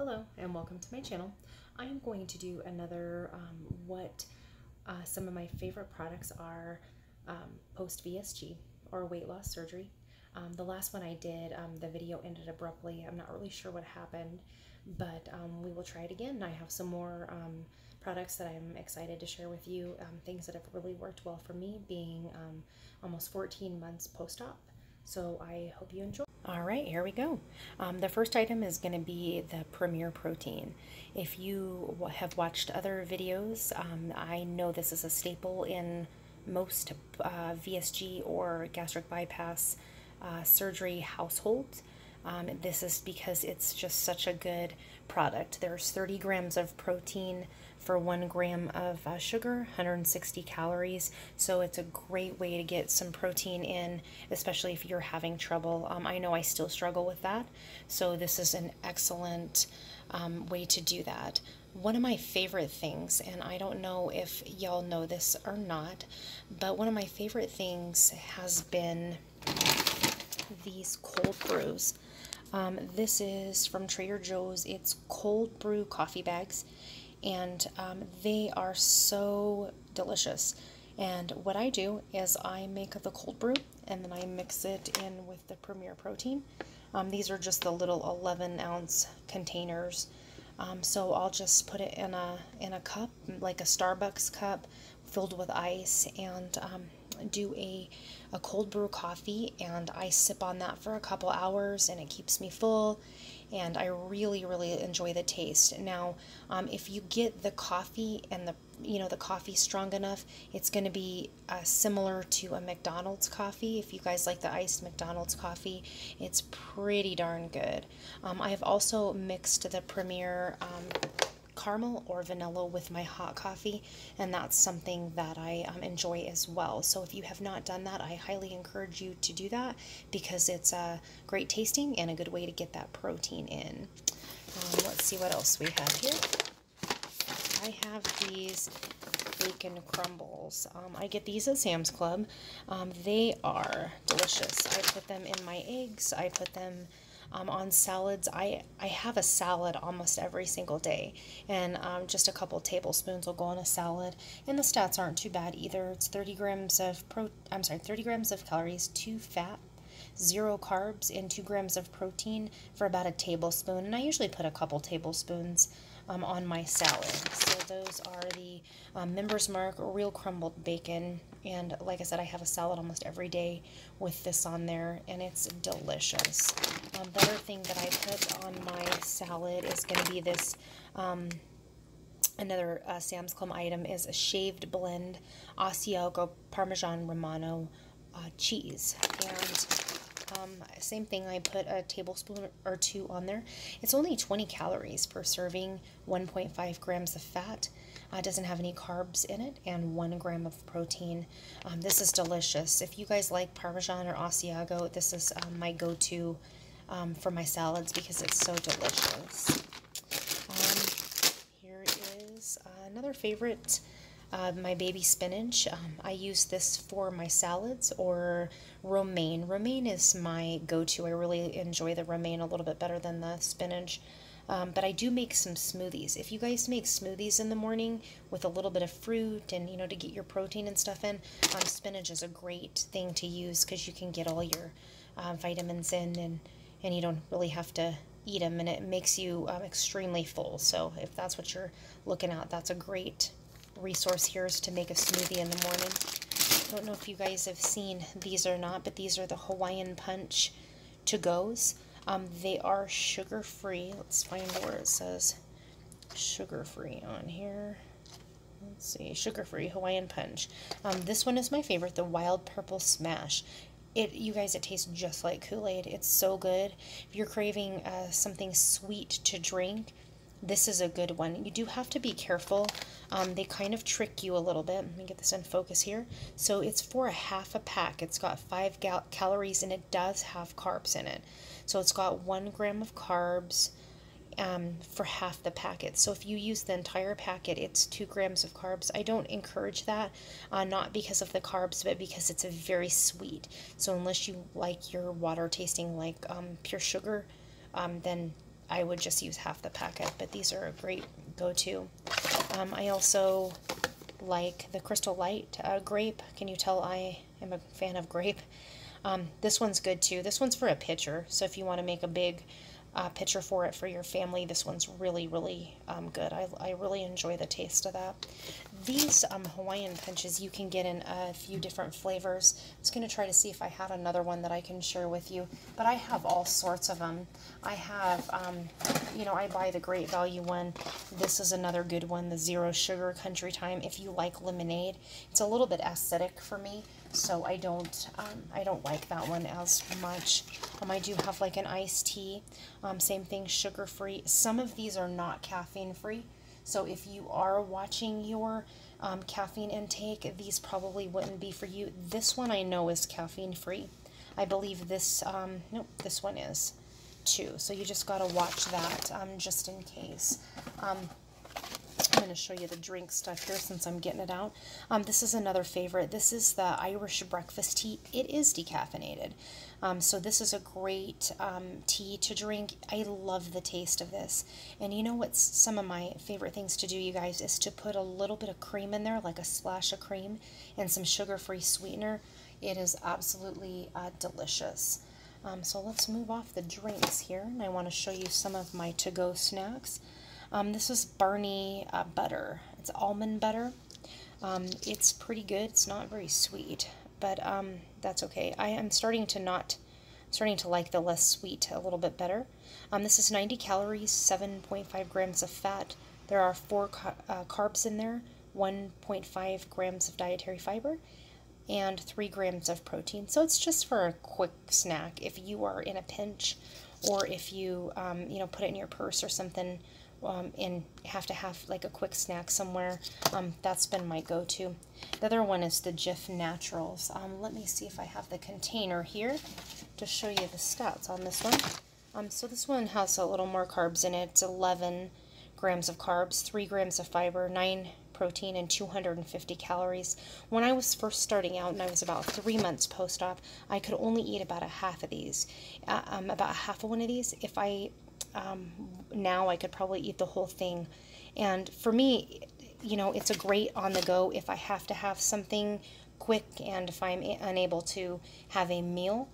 Hello and welcome to my channel. I am going to do another what some of my favorite products are post VSG or weight loss surgery. The last one I did, the video ended abruptly. I'm not really sure what happened, but we will try it again. I have some more products that I'm excited to share with you, things that have really worked well for me, being almost 14 months post-op. So I hope you enjoy. All right, here we go. The first item is going to be the Premier Protein. If you have watched other videos, I know this is a staple in most VSG or gastric bypass surgery households. This is because it's just such a good product. There's 30 grams of protein for 1 gram of sugar, 160 calories. So it's a great way to get some protein in, especially if you're having trouble. I know I still struggle with that. So this is an excellent way to do that. One of my favorite things, and I don't know if y'all know this or not, but one of my favorite things has been these cold brews. This is from Trader Joe's. It's cold brew coffee bags, and they are so delicious. And what I do is I make the cold brew and then I mix it in with the Premier Protein. These are just the little 11-ounce containers. So I'll just put it in a cup, like a Starbucks cup, filled with ice, and do a cold brew coffee, and I sip on that for a couple hours, and it keeps me full, and I really enjoy the taste. Now if you get the coffee and the coffee strong enough, it's going to be similar to a McDonald's coffee. If you guys like the iced McDonald's coffee, it's pretty darn good. I have also mixed the Premier caramel or vanilla with my hot coffee, and that's something that I enjoy as well. So if you have not done that, I highly encourage you to do that because it's great tasting and a good way to get that protein in. Let's see what else we have here. I have these bacon crumbles. I get these at Sam's Club. They are delicious. I put them in my eggs. I put them on salads. I have a salad almost every single day, and just a couple tablespoons will go on a salad, and the stats aren't too bad either. It's 30 grams of 30 grams of calories, 2 fat, 0 carbs, and 2 grams of protein for about a tablespoon, and I usually put a couple tablespoons on my salad. So those are the Members Mark real crumbled bacon, and like I said, I have a salad almost every day with this on there, and it's delicious. The other thing that I put on my salad is going to be this another Sam's Club item is a shaved blend Asiago Parmesan Romano cheese, and same thing, I put a tablespoon or 2 on there. It's only 20 calories per serving, 1.5 grams of fat. It doesn't have any carbs in it, and 1 gram of protein. This is delicious. If you guys like Parmesan or Asiago, this is my go-to for my salads because it's so delicious. Here is another favorite. My baby spinach. I use this for my salads or romaine. Romaine is my go-to. I really enjoy the romaine a little bit better than the spinach. But I do make some smoothies. If you guys make smoothies in the morning with a little bit of fruit and, to get your protein and stuff in, spinach is a great thing to use because you can get all your vitamins in, and you don't really have to eat them, and it makes you extremely full. So if that's what you're looking at, that's a great resource here is to make a smoothie in the morning. I don't know if you guys have seen these or not, but these are the Hawaiian Punch to-goes. They are sugar-free. Let's find where it says sugar-free on here. Let's see, sugar-free Hawaiian Punch. This one is my favorite, the Wild Purple Smash. You guys, it tastes just like Kool-Aid. It's so good. If you're craving something sweet to drink, this is a good one. You do have to be careful. They kind of trick you a little bit. Let me get this in focus here. So it's for a half a pack. It's got 5 calories, and it does have carbs in it. So it's got 1 gram of carbs for half the packet. So if you use the entire packet, it's 2 grams of carbs. I don't encourage that, not because of the carbs, but because it's a very sweet. So unless you like your water tasting like pure sugar, then I would just use half the packet, but these are a great go-to. I also like the Crystal Light grape. Can you tell I am a fan of grape? This one's good too. This one's for a pitcher, so if you want to make a big pitcher for it for your family, this one's really, really good. I really enjoy the taste of that. These Hawaiian punches you can get in a few different flavors. I was going to try to see if I had another one that I can share with you, but I have all sorts of them. I have, you know, I buy the Great Value one. This is another good one, the Zero Sugar Country Time. If you like lemonade, it's a little bit acidic for me, so I don't like that one as much. I do have like an iced tea, same thing, sugar-free. Some of these are not caffeine-free, so if you are watching your caffeine intake, these probably wouldn't be for you. This one I know is caffeine-free. I believe this, nope, this one is too, so you just gotta watch that just in case. I'm going to show you the drink stuff here since I'm getting it out. This is another favorite. This is the Irish breakfast tea. It is decaffeinated. So this is a great tea to drink. I love the taste of this. And you know what's some of my favorite things to do, you guys, is to put a little bit of cream in there, like a splash of cream and some sugar-free sweetener. It is absolutely delicious. So let's move off the drinks here, and I want to show you some of my to-go snacks. This is Barney butter. It's almond butter. It's pretty good. It's not very sweet, but that's okay. I am starting to like the less sweet a little bit better. This is 90 calories, 7.5 grams of fat. There are 4 carbs in there, 1.5 grams of dietary fiber, and 3 grams of protein. So it's just for a quick snack if you are in a pinch, or if you you know, put it in your purse or something. And have to have like a quick snack somewhere. That's been my go-to. The other one is the Jif Naturals. Let me see if I have the container here to show you the stats on this one. So this one has a little more carbs in it. It's 11 grams of carbs, 3 grams of fiber, 9 protein, and 250 calories. When I was first starting out, and I was about 3 months post-op, I could only eat about a half of these. About half of one of these. If I now I could probably eat the whole thing. And for me, you know, it's a great on the go if I have to have something quick, and if I'm unable to have a meal.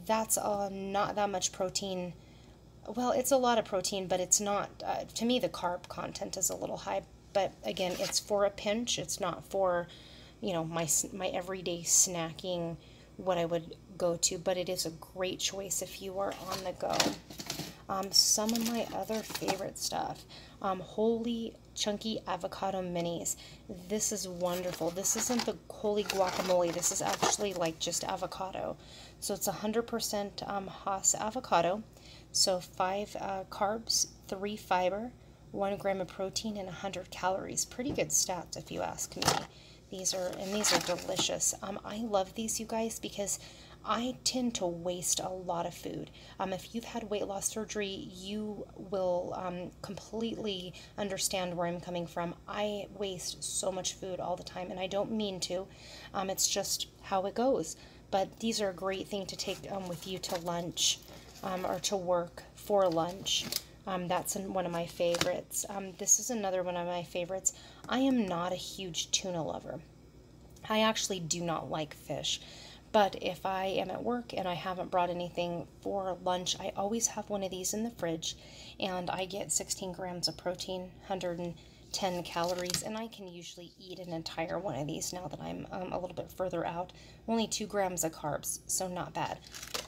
That's not that much protein. Well, it's a lot of protein, but it's not, to me the carb content is a little high, but again, it's for a pinch. It's not for, you know, my everyday snacking, what I would go to, but it is a great choice if you are on the go. Some of my other favorite stuff, Holy Chunky Avocado Minis. This is wonderful. This isn't the holy guacamole. This is actually like just avocado. So it's 100% Hass avocado. So 5 carbs, 3 fiber, 1 gram of protein, and 100 calories. Pretty good stats if you ask me. These are delicious. I love these, you guys, because I tend to waste a lot of food. If you've had weight loss surgery, you will completely understand where I'm coming from. I waste so much food all the time, and I don't mean to. It's just how it goes. But these are a great thing to take with you to lunch, or to work for lunch. That's one of my favorites. This is another one of my favorites. I am not a huge tuna lover. I actually do not like fish. But if I am at work and I haven't brought anything for lunch, I always have one of these in the fridge, and I get 16 grams of protein, 110 calories, and I can usually eat an entire one of these now that I'm a little bit further out. Only 2 grams of carbs, so not bad.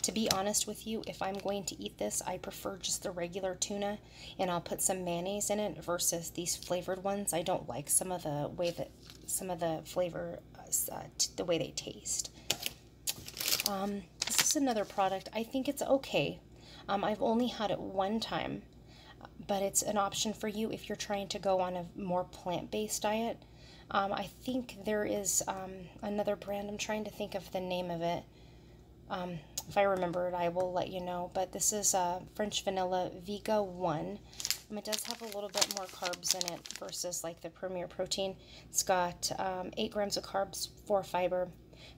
To be honest with you, if I'm going to eat this, I prefer just the regular tuna, and I'll put some mayonnaise in it versus these flavored ones. I don't like some of the way that some of the flavor, the way they taste. This is another product. I think it's okay. I've only had it one time, but it's an option for you if you're trying to go on a more plant-based diet. I think there is another brand. I'm trying to think of the name of it. If I remember it, I will let you know. But this is French Vanilla Vega 1. It does have a little bit more carbs in it versus like the Premier Protein. It's got 8 grams of carbs, 4 fiber,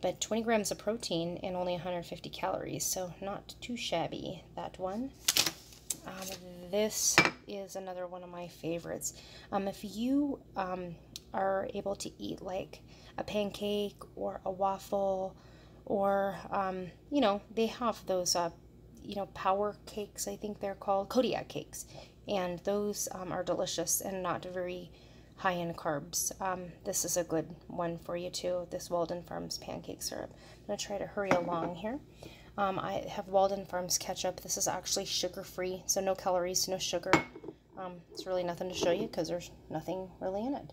but 20 grams of protein and only 150 calories, so not too shabby, that one. This is another one of my favorites. If you are able to eat like a pancake or a waffle, or you know, they have those you know, power cakes, I think they're called, Kodiak cakes, and those are delicious and not very high in carbs. This is a good one for you too, this Walden Farms pancake syrup. I'm going to try to hurry along here. I have Walden Farms ketchup. This is actually sugar-free, so no calories, no sugar. It's really nothing to show you because there's nothing really in it.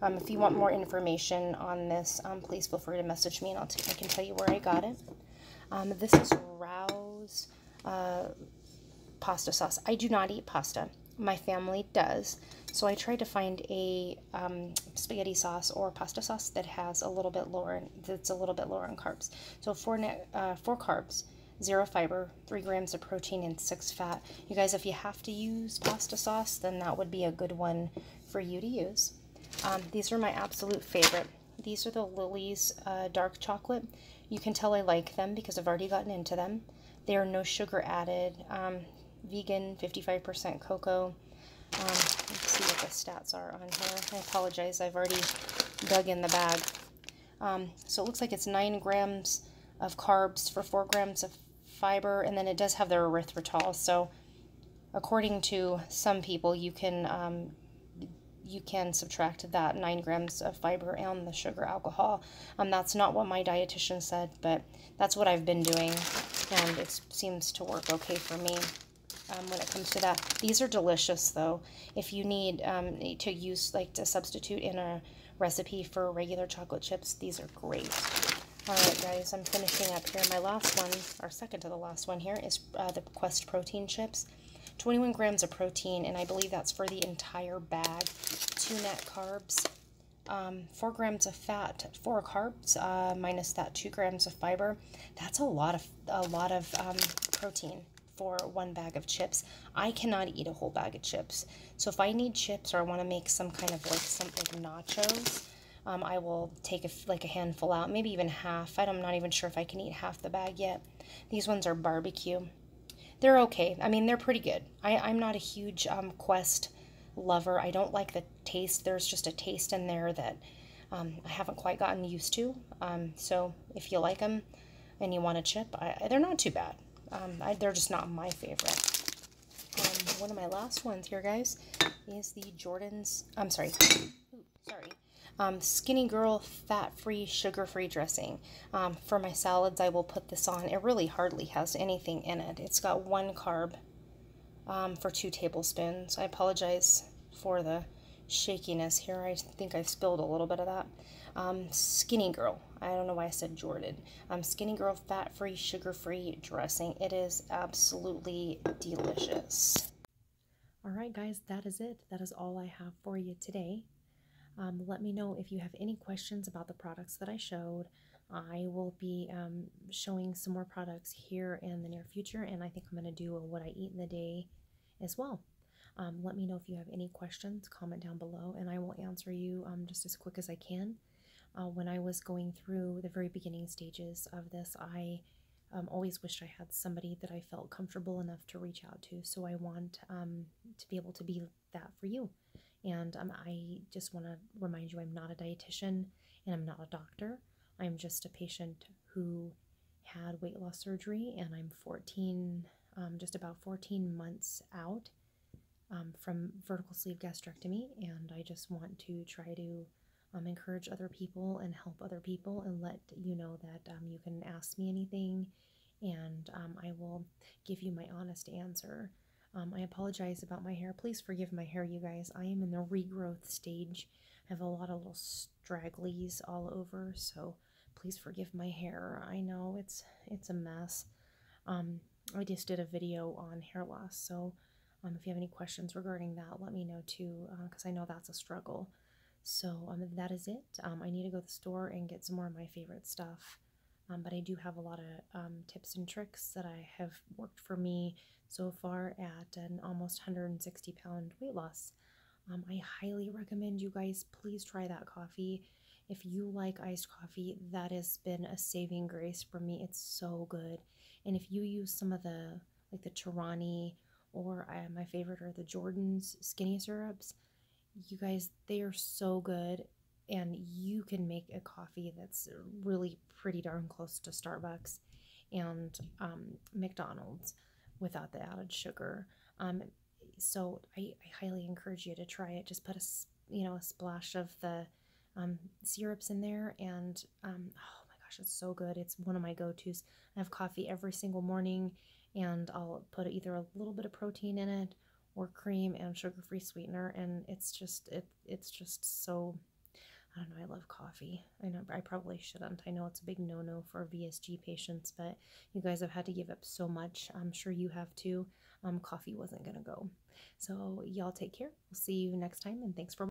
If you want more information on this, please feel free to message me and I can tell you where I got it. This is Rao's pasta sauce. I do not eat pasta. My family does. So I tried to find a spaghetti sauce or pasta sauce that has a little bit lower, that's a little bit lower in carbs. So 4 carbs, 0 fiber, 3 grams of protein, and 6 fat. You guys, if you have to use pasta sauce, then that would be a good one for you to use. These are my absolute favorite. These are the Lily's dark chocolate. You can tell I like them because I've already gotten into them. They are no sugar added, vegan, 55% cocoa. Let's see what the stats are on here. I apologize, I've already dug in the bag. So it looks like it's 9 grams of carbs for 4 grams of fiber, and then it does have their erythritol. So according to some people, you can subtract that 9 grams of fiber and the sugar alcohol. That's not what my dietitian said, but that's what I've been doing, and it seems to work okay for me. When it comes to that. These are delicious though. If you need to use, like, to substitute in a recipe for regular chocolate chips, these are great. Alright guys, I'm finishing up here. My last one, or second to the last one here, is the Quest protein chips. 21 grams of protein, and I believe that's for the entire bag. 2 net carbs, 4 grams of fat, 4 carbs, minus that 2 grams of fiber. That's a lot of protein for 1 bag of chips. I cannot eat a whole bag of chips. So if I need chips or I want to make some kind of like something nachos, I will take a handful out, maybe even half. I'm not even sure if I can eat half the bag yet. These ones are barbecue. They're okay. I mean, they're pretty good. I'm not a huge Quest lover. I don't like the taste. There's just a taste in there that I haven't quite gotten used to. So if you like them and you want a chip, they're not too bad. They're just not my favorite. One of my last ones here, guys, is the Skinny Girl fat-free, sugar-free dressing. For my salads, I will put this on. It really hardly has anything in it. It's got 1 carb for 2 tablespoons. I apologize for the shakiness here. I think I spilled a little bit of that. Skinny Girl. I don't know why I said Jordan. Skinny Girl fat-free, sugar-free dressing. It is absolutely delicious. Alright guys, that is it. That is all I have for you today. Let me know if you have any questions about the products that I showed. I will be showing some more products here in the near future, and I think I'm going to do a what I eat in the day as well. Let me know if you have any questions. Comment down below, and I will answer you just as quick as I can. When I was going through the very beginning stages of this, I always wished I had somebody that I felt comfortable enough to reach out to. So I want to be able to be that for you. And I just want to remind you, I'm not a dietitian and I'm not a doctor. I'm just a patient who had weight loss surgery, and I'm just about 14 months out from vertical sleeve gastrectomy, and I just want to try to encourage other people and help other people and let you know that you can ask me anything, and I will give you my honest answer. I apologize about my hair. Please forgive my hair, you guys. I am in the regrowth stage. I have a lot of little stragglies all over, so please forgive my hair. I know it's a mess. I just did a video on hair loss, so if you have any questions regarding that, let me know too, because I know that's a struggle. So that is it. I need to go to the store and get some more of my favorite stuff. But I do have a lot of tips and tricks that I have worked for me so far at an almost 160-pound weight loss. I highly recommend you guys please try that coffee. If you like iced coffee, that has been a saving grace for me. It's so good. And if you use some of the, like the Tirani or my favorite are the Jordan's skinny syrups. You guys, they are so good, and you can make a coffee that's really pretty darn close to Starbucks and McDonald's without the added sugar. So I highly encourage you to try it. Just put a splash of the syrups in there, and oh my gosh, it's so good. It's one of my go-tos. I have coffee every single morning, and I'll put either a little bit of protein in it or cream and sugar-free sweetener, and it's just so, I don't know, I love coffee. I know I probably shouldn't. I know it's a big no-no for VSG patients, but you guys have had to give up so much. I'm sure you have too. Coffee wasn't gonna go. So y'all take care. We'll see you next time, and thanks for